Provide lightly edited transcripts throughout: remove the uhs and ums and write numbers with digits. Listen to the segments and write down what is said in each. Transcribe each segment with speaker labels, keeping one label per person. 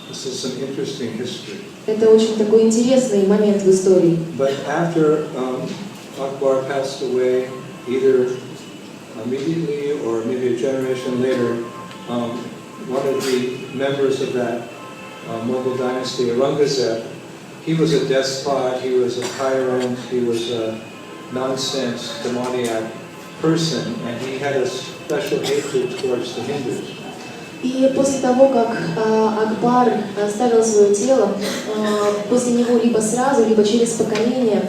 Speaker 1: This is some interesting history.
Speaker 2: Это очень такой интересный момент в истории.
Speaker 1: But after Akbar passed away, either immediately or maybe a generation later, one of the members of that Mughal dynasty, Aurangzeb, he was a despot, he was a tyrant, he was a nonsense, demoniac person, and he had a special hatred towards the Hindus.
Speaker 2: И после того, как Акбар оставил свое тело, после него либо сразу, либо через поколение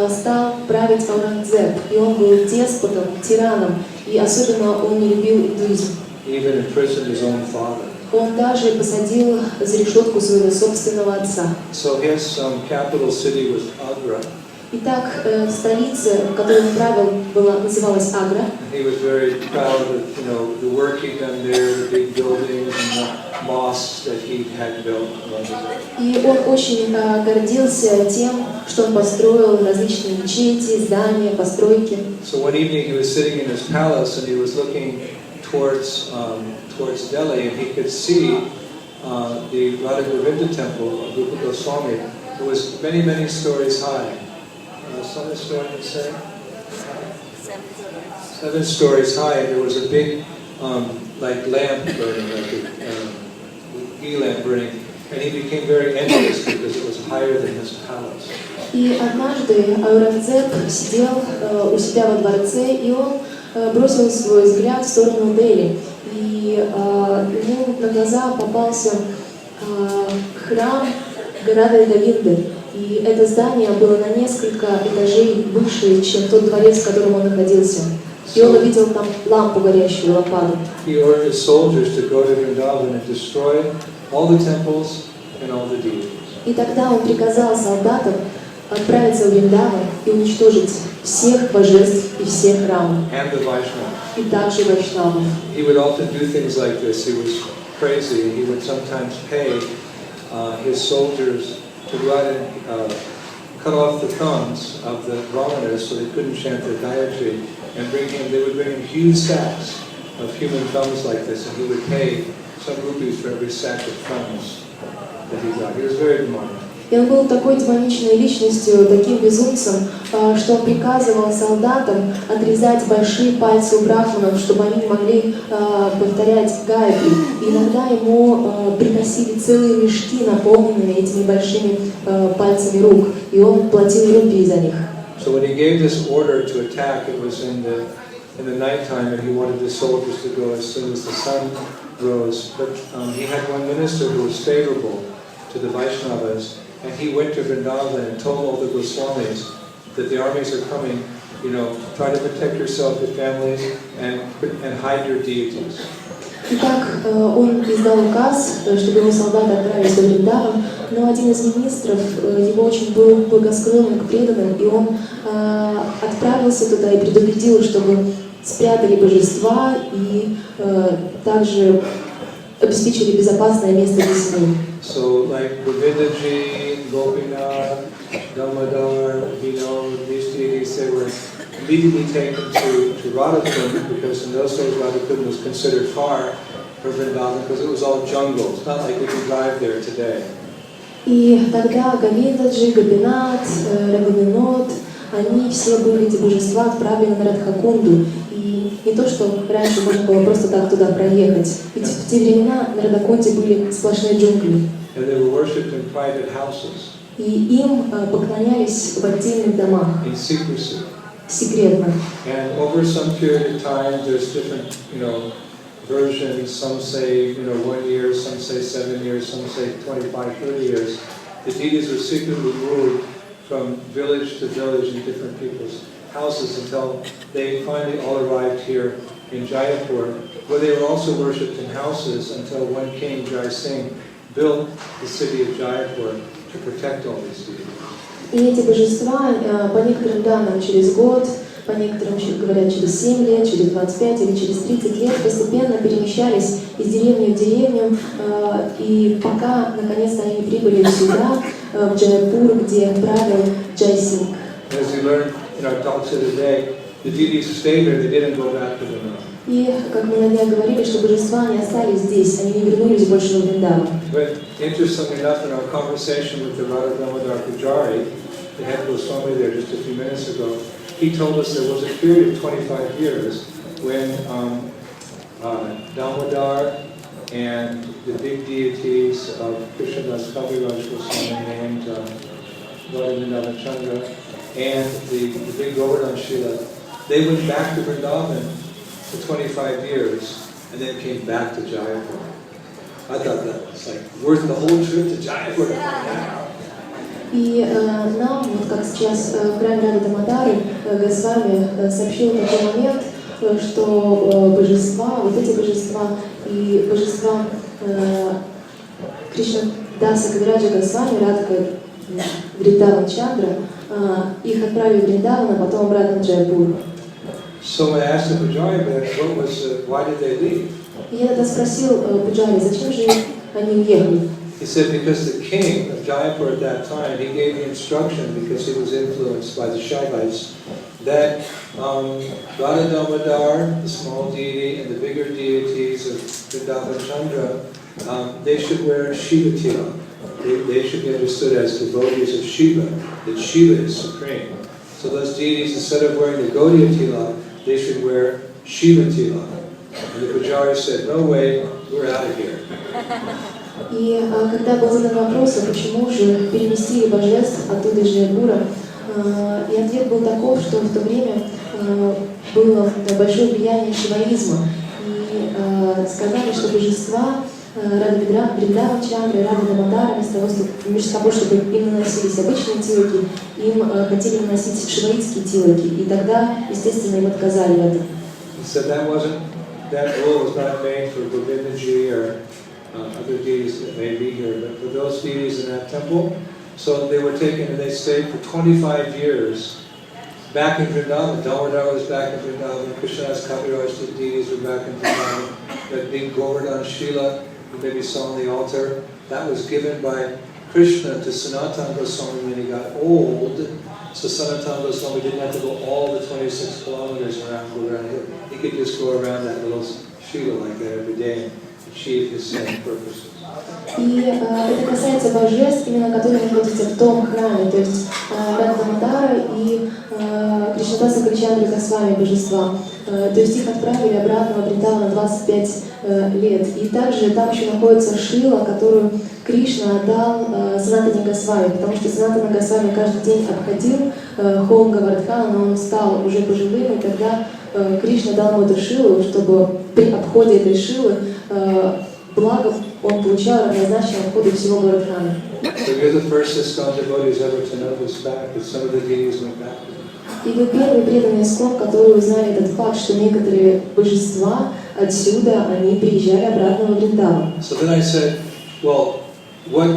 Speaker 2: стал править Аурангзеб. И он был деспотом, тираном, и особенно он не любил индуизм. Он даже посадил за решетку своего собственного отца. Итак, столица, в которой он правил, называлась Агра. И он очень гордился тем, что он построил различные мечети, здания, постройки.
Speaker 1: Towards Delhi, and he could see the Radha Govinda temple of Guru Goswami. It was many, many stories high. Some historians say 7 stories high, and there was a big, like lamp burning, like a ghee lamp burning, and he became very envious because it was higher than his palace.
Speaker 2: И однажды Аурангзеб сидел у себя во дворце, и он бросил свой взгляд в сторону Дели. И ему на глаза попался храм Гарады Говинды. И это здание было на несколько этажей выше, чем тот дворец, в котором он находился. И он увидел там лампу горящую, лампаду. И тогда он приказал солдатам отправиться в Вриндаван и уничтожить всех божеств и всех храмов. И также вайшнавов.
Speaker 1: He would often do things like this. He was crazy. He would sometimes pay his soldiers to go out and cut off the thumbs of the brahmanas so they couldn't chant their Gayatri, and they would bring him huge sacks of human thumbs like this, and he would pay some rupees for every sack of thumbs that he got. He was very demonic.
Speaker 2: И он был такой демоничной личностью, таким безумцем, что он приказывал солдатам отрезать большие пальцы у брахманов, чтобы они не могли повторять гайатри. И иногда ему приносили целые мешки, наполненные этими большими пальцами рук, и он платил рупии за них.
Speaker 1: So when he gave this order to attack, it was in the nighttime, and he wanted the soldiers to go as soon as the sun rose. But he had one minister who was favorable to the Vaishnavas. And he went to Vrindavan and told all the Goswamis that the armies are coming, try to protect yourself, your families, and hide your deities.
Speaker 2: Итак, он издал указ, чтобы его солдаты отправились в Вриндаван, но один из министров, его очень был благосклонен к преданным, и он отправился туда и предупредил, чтобы спрятали божества и также обеспечили безопасное место для семьи.
Speaker 1: So, like Govindaji, Gopinath, Damodar, these deities, they were immediately taken to Radhakund, because in those days Radhakund was considered far from Vrindavan because it was all jungle. It's not like we can drive there today.
Speaker 2: И тогда Говиндаджи, Гопинат, Рагунинот, они все были, эти божества, отправлены на Радхакунду. И не то, что раньше можно было просто так туда проехать. Ведь в те времена на Радхакунде были сплошные джунгли. И им поклонялись в отдельных домах. Секретно.
Speaker 1: And over some period of time, there's different, versions. Some say, 1 year, some say 7 years, some say 25, 30 years. The deities were secretly moved from village to village in different people's houses until they finally all arrived here in Jaipur, where they were also worshipped in houses until one king, Jai Singh, built the city of Jaipur to protect all these deities.
Speaker 2: И эти божества, по некоторым данным, через год, по некоторым говорят через 7 лет, через 25 или через 30 лет, постепенно перемещались из деревни в деревню, и пока, наконец-то, они прибыли сюда, в Джайпур, где правил Джай Синг.
Speaker 1: As we learned in our talks of the day, the deities stayed here, they didn't go back to the north.
Speaker 2: И, как мы на днях говорили, что божества не остались здесь, они не вернулись больше в Вриндаван.
Speaker 1: But interestingly enough, in our conversation with the Radha Damodar Pujari, the head of Swami there just a few minutes ago, he told us there was a period of 25 years when Damodar and the big deities of Krishnadas Kaviraj Goswami named Radha Chandra and the big Govardhan Srila, they went back to Vrindavan for 25 years and then came back to Jaipur. I thought that was like worth the whole trip to Jaipur.
Speaker 2: И нам, вот как сейчас в храме Рады Дамодары, Госвами сообщил такой момент, что божества, вот эти божества и божества Кришнадаса Кавираджа Госвами, Радха Вриндаван Чандра, их отправили в Вриндаван, а потом обратно в Джайпур.
Speaker 1: So I asked the Pujari, why did they leave?
Speaker 2: И я тогда спросил Пуджари, зачем же они уехали?
Speaker 1: He said because the king of Jaipur at that time, he gave the instruction, because he was influenced by the Shaivites, that Radha Damodar, the small deity, and the bigger deities of Vrindavan Chandra, they should wear Shiva tilak. They should be understood as devotees of Shiva, that Shiva is supreme. So those deities, instead of wearing the Gaudiya tilak, they should wear Shiva tilak. And the Pujari said, no way, we're out of here.
Speaker 2: И когда был задан вопрос, почему же переместили божеств оттуда из Джайпура, и ответ был таков, что в то время было большое влияние шиваизма. И сказали, что божества Рада Вриндаван Чандра и Рада Дамодара, вместо того, чтобы им наносились обычные тилоки, им хотели наносить шиваитские тилоки. И тогда, естественно, им отказали в этом.
Speaker 1: That rule was not made for Govindaji or other deities that may be here, but for those deities in that temple. So they were taken and they stayed for 25 years back in Vrindavan. Damodar was back in Vrindavan. Krishnadas Kaviraj, the deities were back in Vrindavan. That big Govardhan Srila, you maybe saw on the altar, that was given by Krishna to Sanatana Goswami when he got old. So Sanatana Goswami didn't have to go all the 26 kilometers around Govardhan Hill. He could just go around that little Srila like that every day and achieve his same purposes.
Speaker 2: И это касается божеств, именно которые находятся в том храме, то есть Рада Дамодара и Кришнадаса Кавичандра Госвами божества. То есть их отправили обратно в Вриндаван на 25 лет. И также там еще находится Шрила, которую Кришна отдал Санатане Госвами, потому что Санатана Госвами каждый день обходил холм Говардхана, но он стал уже пожилым, и тогда Кришна дал ему эту Шрилу, чтобы при обходе этой Шрилы благо он получал равнозначно обходу всего Говардхана. И вы первый преданный искон, который узнали этот факт, что некоторые божества отсюда, они приезжали обратно во Вриндаван.
Speaker 1: So then I said, well, what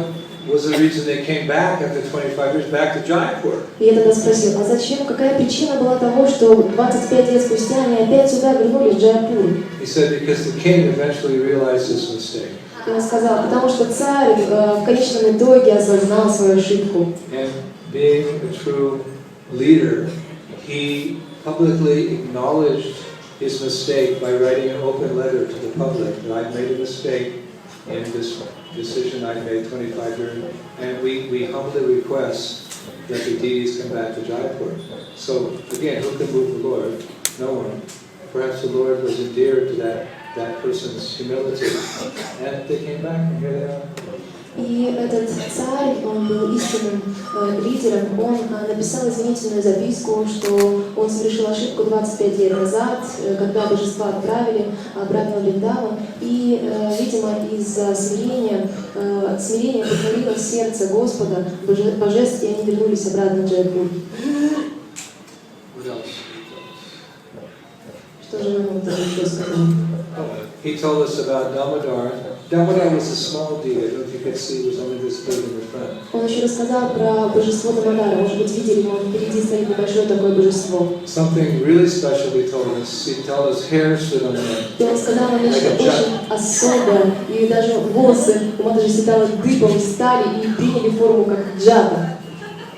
Speaker 1: was the reason they came back after 25 years back to Jaipur?
Speaker 2: И я тогда спросил, а зачем, какая причина была того, что 25 лет спустя они опять сюда вернулись в Джайпур?
Speaker 1: He said because the king eventually realized his mistake.
Speaker 2: И он сказал, потому что царь в конечном итоге осознал свою ошибку.
Speaker 1: And being a true leader, he publicly acknowledged his mistake by writing an open letter to the public that I made a mistake in this decision I made 25 years, and we humbly request that the deities come back to Jaipur. So again, who can move the Lord? No one. Perhaps the Lord was endeared to that person's humility, and they came back, and here they are.
Speaker 2: И этот царь, он был истинным лидером, он написал извинительную записку, что он совершил ошибку 25 лет назад, когда божества отправили обратно в Вриндаван, и, видимо, из-за смирения покорило сердце Господа божеств, и они вернулись обратно в Джайпур. Что же нам еще сказал?
Speaker 1: He told us about Damodar. Damodar was a small deity. I don't know if you could see, it was only this big in the front.
Speaker 2: Он еще рассказал про божество Дамодара. Может быть, видели, но впереди стоит небольшое такое божество.
Speaker 1: Something really special he told us. He told us hair stood on him.
Speaker 2: И он сказал нам нечто очень особое, и даже волосы у Махараджа Сиддхартха дыбом стали и приняли форму как джата.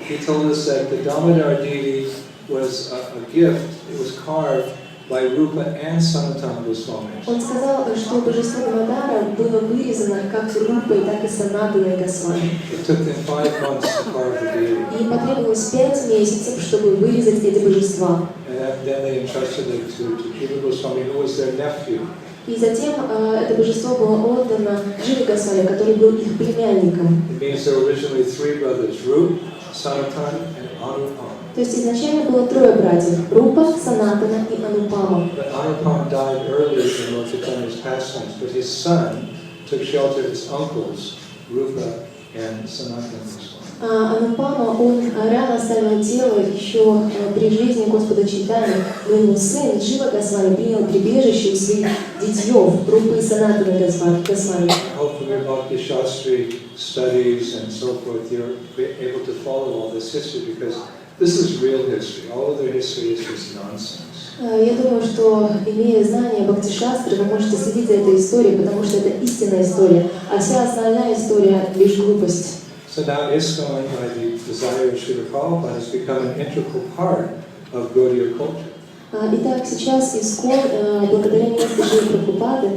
Speaker 1: He told us that the Damodar deity was a gift. It was carved by Rupa and Sanatana Goswamis.
Speaker 2: Он сказал, что божество Дамодара было вырезано как Рупой, так и Санатаной Госвами.
Speaker 1: It took them 5 months to carve the deity.
Speaker 2: И потребовалось 5 месяцев, чтобы вырезать эти божества.
Speaker 1: And then they entrusted it to Jiva Goswami, who was their nephew.
Speaker 2: И затем это божество было отдано Дживе Госвами, который был их племянником.
Speaker 1: It means there were originally 3 brothers, Rup, Sanatana, and Anupam.
Speaker 2: То есть изначально было 3 братьев – Рупа, Санатана и Анупама.
Speaker 1: But Anupam died early in Lord Chaitanya's pastimes, but his son took shelter of his uncles, Rupa and Sanatana Goswami.
Speaker 2: Анупама, он рано оставил тело еще при жизни Господа Чайтаньи, но его сын Джива Госвами принял прибежище у своих детьев, Рупы и Санатана Госвами.
Speaker 1: Hopefully your Bhakti Shastri studies and so forth, you're able to follow all this history because this is real history. All other history is just nonsense.
Speaker 2: Я думаю, что, имея знания Бхакти-шастры, вы можете следить за этой историей, потому что это истинная история, а вся остальная история лишь глупость.
Speaker 1: So now ISKCON, by the desire of Srila Prabhupada, has become an integral part of Gaudiya culture.
Speaker 2: Итак, сейчас ИСККОН, благодаря милости Шрилы Прабхупады,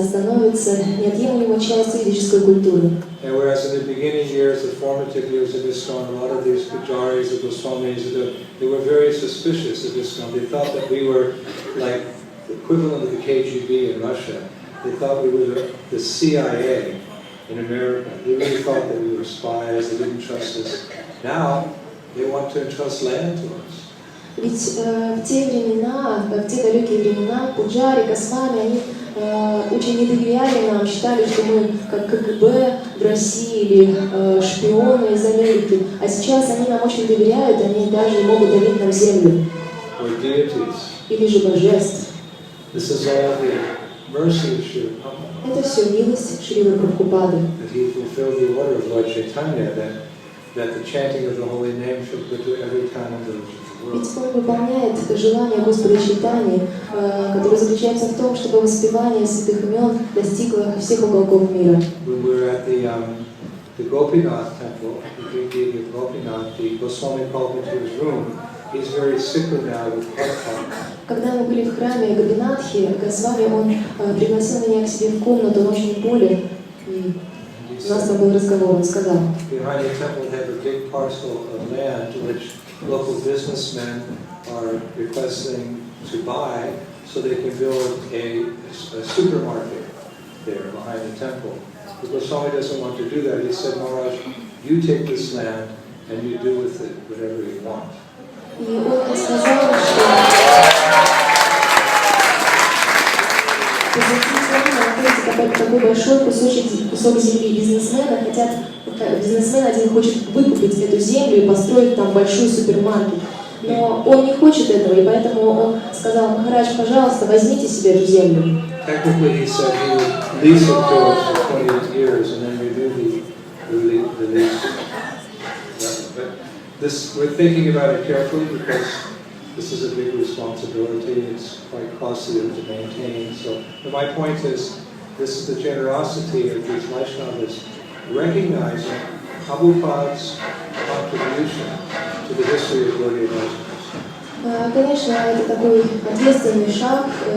Speaker 2: становится неотъемлемой частью ведической культуры.
Speaker 1: And whereas in the beginning years, the formative years of ISKCON, a lot of these pujaris, the Goswamis, they were very suspicious of ISKCON. They thought that we were like the equivalent of the KGB in Russia. They thought we were the CIA in America. They really thought that we were spies. They didn't trust us. Now they want to entrust land to us.
Speaker 2: Ведь в те времена, в те далекие времена, пуджари, Госвами, они очень не доверяли нам, считали, что мы как КГБ в России или шпионы из Америки. А сейчас они нам очень доверяют, они даже могут дарить нам землю. Или же божеств. Это все милость Шрилы Прабхупады. Ведь он выполняет желание Господа Чайтаньи, которое заключается в том, чтобы воспевание святых имен достигло всех уголков мира. Когда мы были в храме Гопинатхи, Госвами, он пригласил меня к себе в комнату, он очень болен, и у нас там был разговор, он сказал:
Speaker 1: local businessmen are requesting to buy so they can build a supermarket there behind the temple. But Goswami doesn't want to do that. He said, Maharaj, you take this land and you do with it whatever you want.
Speaker 2: И он сказал, что такой большой кусок земли. Бизнесмен один хочет выкупить эту землю и построить там большой супермаркет. Но он не хочет этого, и поэтому он сказал: Махарадж, пожалуйста, возьмите себе эту землю.
Speaker 1: We're thinking about it carefully because this is a big responsibility. It's quite costly to maintain. So my point is, this is the generosity of these Vaishnavas recognizing Prabhupada's contribution to the history of Gaudiya Vaishnavas.
Speaker 2: Конечно, это такой ответственный шаг, и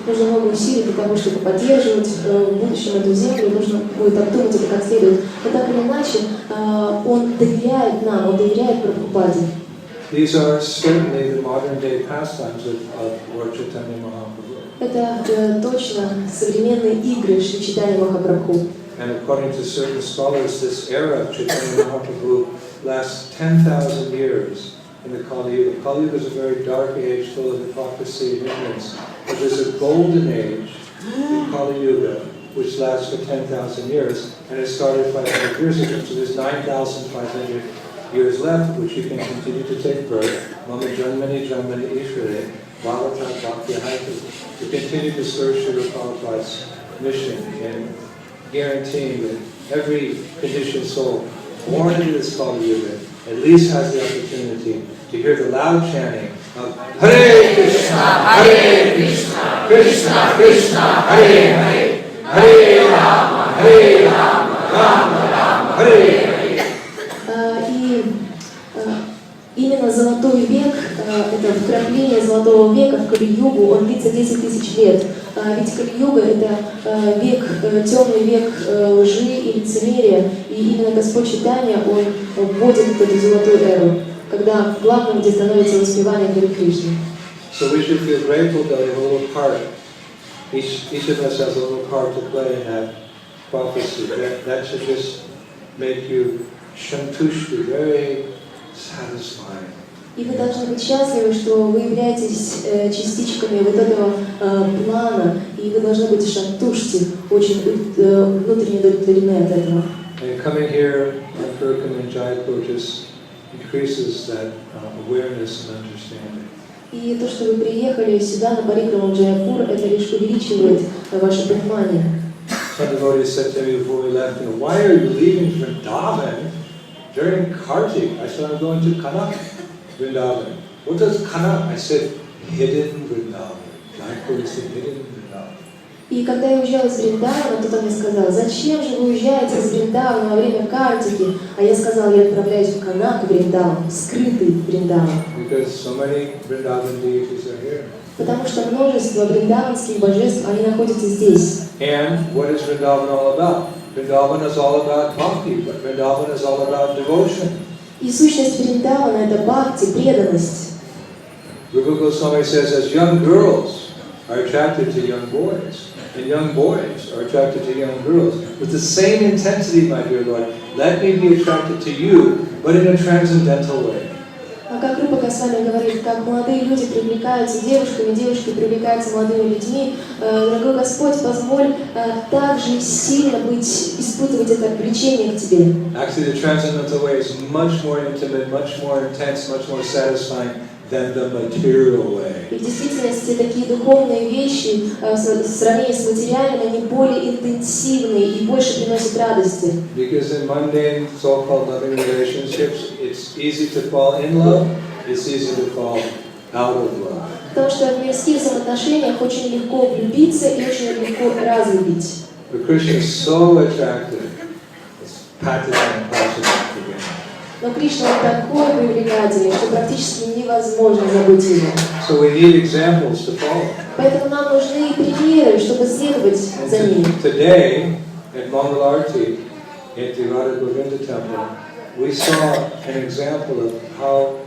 Speaker 2: нужно много усилий для того, чтобы поддерживать в будущем эту землю, нужно будет обдумать это как следует. Но так или иначе, он доверяет нам, он доверяет Прабхупаде.
Speaker 1: These are certainly the modern day pastimes of Lord Chaitanya Mahaprabhu.
Speaker 2: Это точно современные игры Шри Чайтаньи Махапрабху.
Speaker 1: And according to certain scholars, this era of Chaitanya Mahaprabhu lasts 10,000 years in the Kali Yuga. Kali Yuga is a very dark age full of hypocrisy and ignorance. But there's a golden age in Kali Yuga which lasts for 10,000 years, and it started 500 years ago. So there's 9,500 years left, which you can continue to take birth. Mama Janmani Janmani Ishvare, Bhavata Bhakti Haitu. To continue to serve Srila Prabhupada's mission in guaranteeing that every conditioned soul born into this Kali Yuga at least has the opportunity to hear the loud chanting of Hare Krishna, Krishna Krishna, Hare Hare, Hare Rama, Rama Rama, Hare Hare.
Speaker 2: И именно золотой век, это вкрапление Золотого века в Кали-югу, он длится 10 тысяч лет. Ведь Кали-юга — это век, темный век лжи и лицемерия, и именно Господь Чайтанья, он вводит эту золотую эру, когда главным где становится воспевание Харе Кришны.
Speaker 1: So we should feel grateful that we have a little part. Each of us has a little part to play in that prophecy. That should just make you shantushti, very satisfying.
Speaker 2: И вы должны быть счастливы, что вы являетесь частичками вот этого плана, и вы должны быть шантушти, очень внутренне удовлетворены от этого.
Speaker 1: And coming here, in Jaipur, just increases that awareness and understanding.
Speaker 2: И то, что вы приехали сюда на парикраму Джайпур, это лишь увеличивает ваше понимание.
Speaker 1: Some devotees said to me before we left, why are you leaving Vrindavan during Kartik? I said, I'm going to Kanak, Vrindavan. What does Kanak? I said, hidden Vrindavan. Jaipur is the hidden Vrindavan.
Speaker 2: И когда я уезжала из Вриндавана, кто-то мне сказал, зачем же вы уезжаете из Вриндавана во время Картики? А я сказала, я отправляюсь в Канак, Вриндаван, скрытый Вриндаван. Потому что множество вриндаванских божеств, они находятся здесь.
Speaker 1: And what is Vrindavan all about? Vrindavan is all about bhakti, but Vrindavan is all about devotion.
Speaker 2: И сущность Вриндавана — это бхакти, преданность.
Speaker 1: Rupa Goswami says, as young girls are attracted to young boys, and young boys are attracted to young girls, with the same intensity, my dear Lord, let me be attracted to you, but in a transcendental way.
Speaker 2: А как Рупа Госвами говорит, как молодые люди привлекаются девушками, девушки привлекаются молодыми людьми, дорогой Господь, позволь так же сильно испытывать это влечение к Тебе.
Speaker 1: Actually, the transcendental way is much more intimate, much more intense, much more satisfying than the material way.
Speaker 2: И в действительности такие духовные вещи в сравнении с материальным, они более интенсивные и больше приносят радости.
Speaker 1: Because in mundane so-called loving relationships, it's easy to fall in love, it's easy to fall out of love.
Speaker 2: Потому что в мирских взаимоотношениях очень легко влюбиться и очень легко разлюбить.
Speaker 1: But Krishna is so attractive, it's practically impossible to forget.
Speaker 2: Но Кришна такой привлекательный, что практически невозможно забыть его.
Speaker 1: So we need examples to follow.
Speaker 2: Поэтому нам нужны примеры, чтобы следовать за ним.
Speaker 1: Today, at Mangalarti, at the Radha Govinda temple, we saw an example of how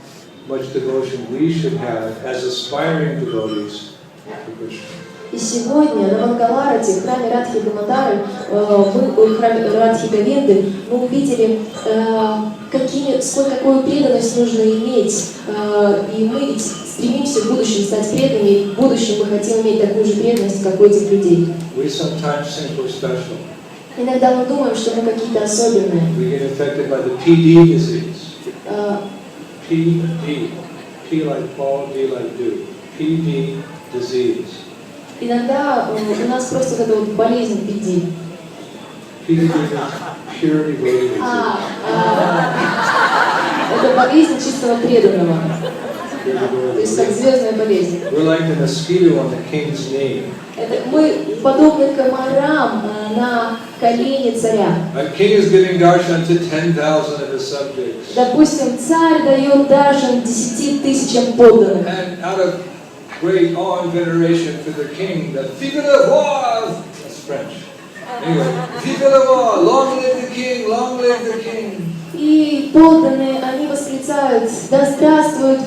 Speaker 1: much devotion we should have as aspiring devotees to Krishna.
Speaker 2: И сегодня на Мангаларате, в храме Радхи Гамадары, в храме Радхи Говинды, мы увидели, какую преданность нужно иметь. И мы ведь стремимся в будущем стать преданными, и в будущем мы хотим иметь такую же преданность, как у этих людей. Иногда мы думаем, что мы какие-то особенные.
Speaker 1: P like Paul, D like do. PD disease.
Speaker 2: Иногда у нас просто вот эта вот болезнь PD. Это болезнь чистого преданного. То есть как звездная болезнь. Мы подобны комарам на колене царя. Допустим, царь дает даршан 10 тысячам подданных.
Speaker 1: Great awe and veneration for the king, the vive le roi, that's French. Anyway, vive le roi, long live the king, long live the king.
Speaker 2: И подданные, они восклицают, да здравствует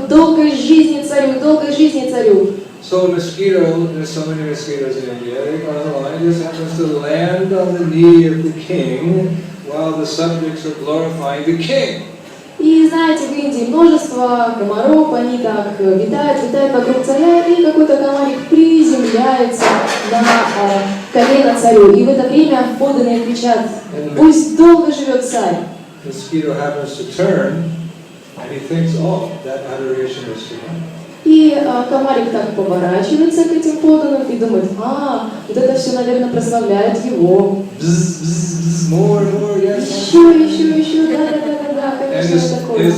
Speaker 2: долгой жизни царю, долгой жизни царю.
Speaker 1: So a mosquito, there's so many mosquitoes in India, they go along, just happens to land on the knee of the king while the subjects are glorifying the king.
Speaker 2: И знаете, в Индии множество комаров, они так витают вокруг царя, и какой-то комарик приземляется на колено царю. И в это время подданные кричат, пусть долго живет царь. И комарик так поворачивается к этим подданным и думает, вот это все, наверное, прославляет его. Еще, да, конечно, такое.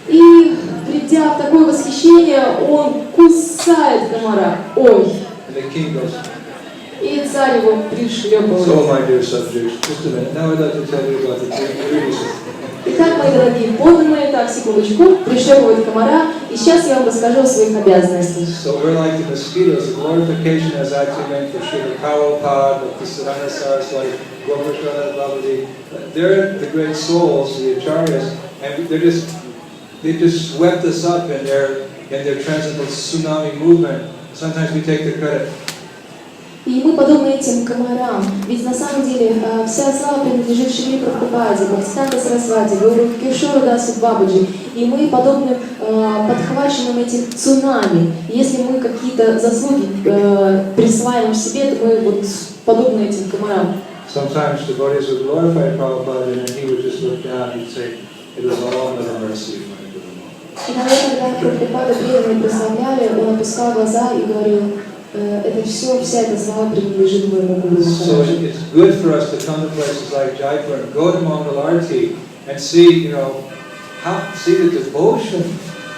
Speaker 2: И, придя в такое восхищение, он кусает комара. Ой. И царь его пришлепывает.
Speaker 1: So, my dear subjects, just a minute. Now I'd like to tell you about the dream.
Speaker 2: И Итак, мои дорогие подданные, так, секундочку, прищелкивают комара, и сейчас я вам расскажу о своих обязанностях.
Speaker 1: So we're like the mosquitoes. The glorification is actually meant for Shrila Prabhupada, the Siddhanta Saraswati, Guru Maharaджа. They're the great souls, the acharyas, and they just swept us up in their transcendental tsunami movement. Sometimes we take the credit.
Speaker 2: И мы подобны этим комарам, ведь на самом деле вся слава принадлежит Шриле Прабхупаде, Бхактисиданта Сарасвати, Гуру Кешору Бабаджи, и мы подобны подхваченным этим цунами. Если мы какие-то заслуги присваиваем себе, то мы вот подобны этим комарам.
Speaker 1: Sometimes devotees would glorify Prabhupada and he would just look down and say, it was all under the mercy of my Guru.
Speaker 2: Иногда, когда Прабхупада преданные прославляли, он опускал глаза и говорил, это все, вся эта слава принадлежит моему Гуру Махараджу.
Speaker 1: So it's good for us to come to places like Jaipur and go to Mangalarti and see, see the devotion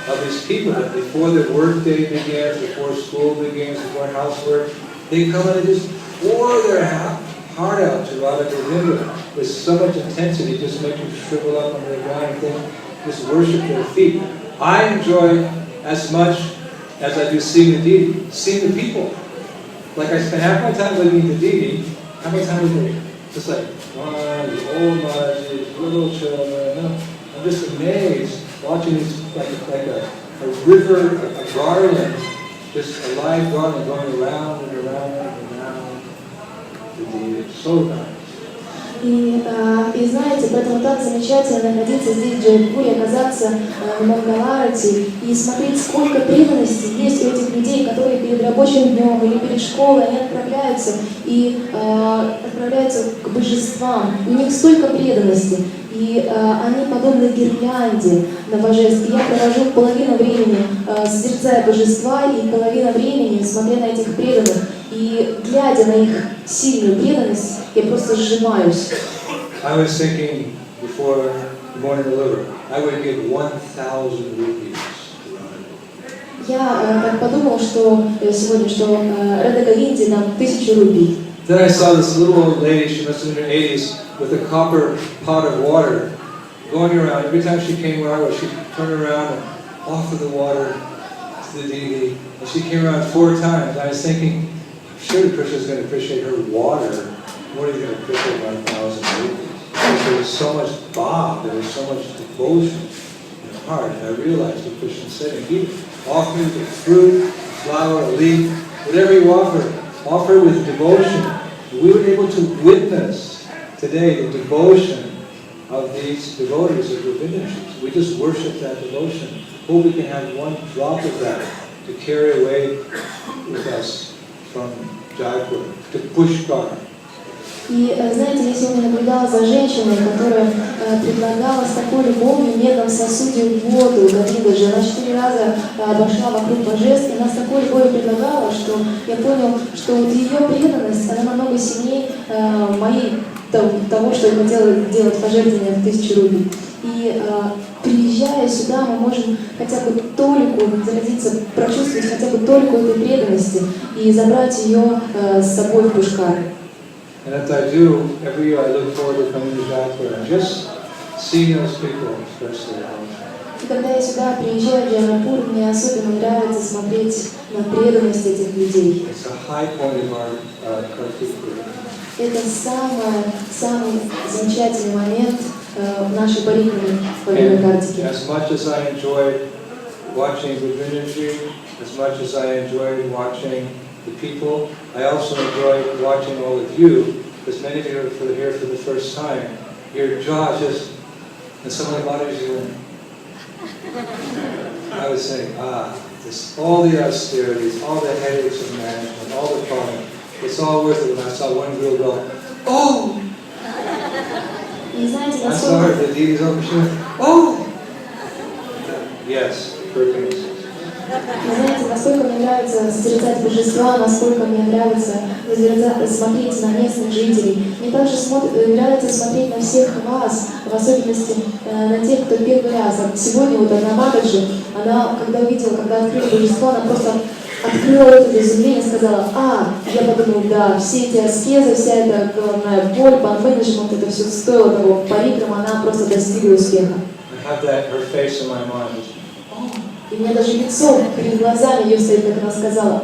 Speaker 1: of these people that before their work day begins, before school begins, before housework, they come and just pour their heart out to Radha Govinda with so much intensity, just make you shrivel up under the ground and think, just worship their feet. I enjoy as much as I do seeing the deity, seeing the people. Like I spend half my time looking at the deity, half my time with me. Just like, the old Maharajas, little children. I'm just amazed watching these, like a river, a garland, just a live garland going around and around and around the deity. It's so nice.
Speaker 2: И знаете, поэтому так замечательно находиться здесь, в Джайпуре, оказаться в Мангаларате и смотреть, сколько преданности есть у этих людей, которые перед рабочим днем или перед школой, они отправляются к божествам. У них столько преданности, и они подобны гирлянде на божеств. И я провожу половину времени, созерцая божества, и половину времени смотря на этих преданных. И глядя на их сильную преданность, я просто сжимаюсь.
Speaker 1: I was thinking before going to deliver, I would give 1,000 rupees to Radha.
Speaker 2: Я так подумал, что сегодня, что Радха Говинде нам 1000 рупий.
Speaker 1: Then I saw this little old lady, she must have been in her 80s, with a copper pot of water, going around. Every time she came where I was, she'd turn around and offer the water to the deity. And she came around 4 times. I was thinking, surely Krishna is going to appreciate her water more than he's going to appreciate 1,000 rupees. There was so much bhav, there was so much devotion in her heart. And I realized what Krishna said, and he offered a fruit, a flower, a leaf, whatever you offer with devotion. We were able to witness today the devotion of these devotees of Govinda. We just worship that devotion. Hope we can have one drop of that to carry away with us from Jaipur to Pushkar.
Speaker 2: И знаете, я сегодня наблюдала за женщиной, которая предлагала с такой любовью в медном сосуде воду Говиндаджи. Она 4 раза обошла вокруг божеств, и она с такой любовью предлагала, что я понял, что вот ее преданность, она намного сильнее моей того, что я хотела делать пожертвования в 1000 рупий. И приезжая сюда, мы можем хотя бы толику заразиться, прочувствовать хотя бы толику этой преданности и забрать ее с собой в Пушкар.
Speaker 1: And if I do, every year I look forward to coming to Jaipur and just seeing those people express their devotion.
Speaker 2: И когда я сюда приезжаю в Джайпур, мне особенно нравится смотреть на преданность этих людей.
Speaker 1: It's a high point of our Kartik group.
Speaker 2: Это самый замечательный момент в нашей парикмахере во время Картики.
Speaker 1: As much as I enjoyed watching Govindaji, as much as I enjoyed watching the people, I also enjoyed watching all of you, because many of you are here for the first time. Your jaw just, and some of the bodies you went. I was saying, all the austerities, all the headaches of management, all the problems, it's all worth it when I saw one girl go, oh! I saw her, the deities over, she went, oh! Yes, perfect.
Speaker 2: Знаете, насколько мне нравится созерцать божества, насколько мне нравится смотреть на местных жителей. Мне также нравится смотреть на всех вас, в особенности на тех, кто первый раз. Сегодня вот одна Махараджа, она, когда увидела, когда открыла божество, она просто открыла это изумление и сказала: я подумал, да, все эти аскезы, вся эта головная боль, пан-менеджмент, это все стоило того. Парикрама, она просто достигла успеха. И у меня даже лицо перед глазами ее стоит, как она сказала: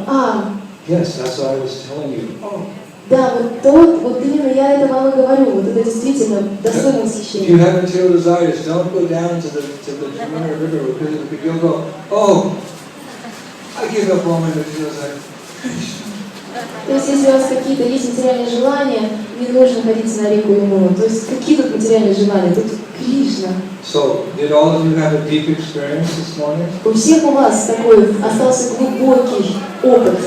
Speaker 1: Yes, that's what I was telling you.
Speaker 2: Да, вот именно я это вам и говорю, вот это действительно достойно восхищения.
Speaker 1: If you have material desires, don't go down to the Yamuna river, because you'll go, I give up all my material desires.
Speaker 2: То есть, если у вас какие-то есть материальные желания, не нужно ходить на реку Ямуну. То есть, какие тут материальные желания? Тут Кришна.
Speaker 1: So, did all of you have a deep experience this morning?
Speaker 2: У всех у вас такой остался глубокий опыт.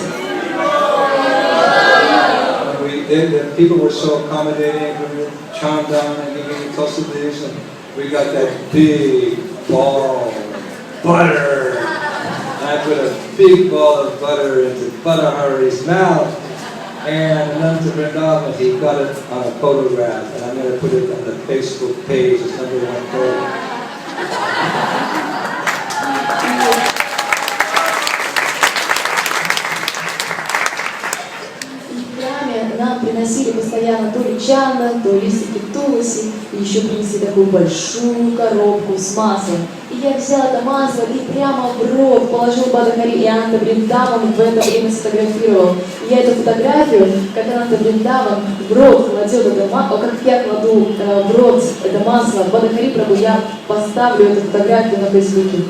Speaker 1: The people were so accommodating, we were charmed down and giving you close to this, and we got that big ball of butter. I put a big ball of butter into Bhattahari's mouth, and Ananta Vrindavan, he got it on a photograph, and I'm going to put it on the Facebook page as #1 photo.
Speaker 2: Нам приносили постоянно то ли чана, то листики туласи, и еще принесли такую большую коробку с маслом. И я взяла это масло и прямо в рот положил Бадахари, и Ананда Вриндаван в это время сфотографировал. И я эту фотографию, как Ананда Вриндаван в рот кладет это масло, как я кладу в рот это масло Бадахари Прабху, я поставлю эту фотографию на Фейсбуке.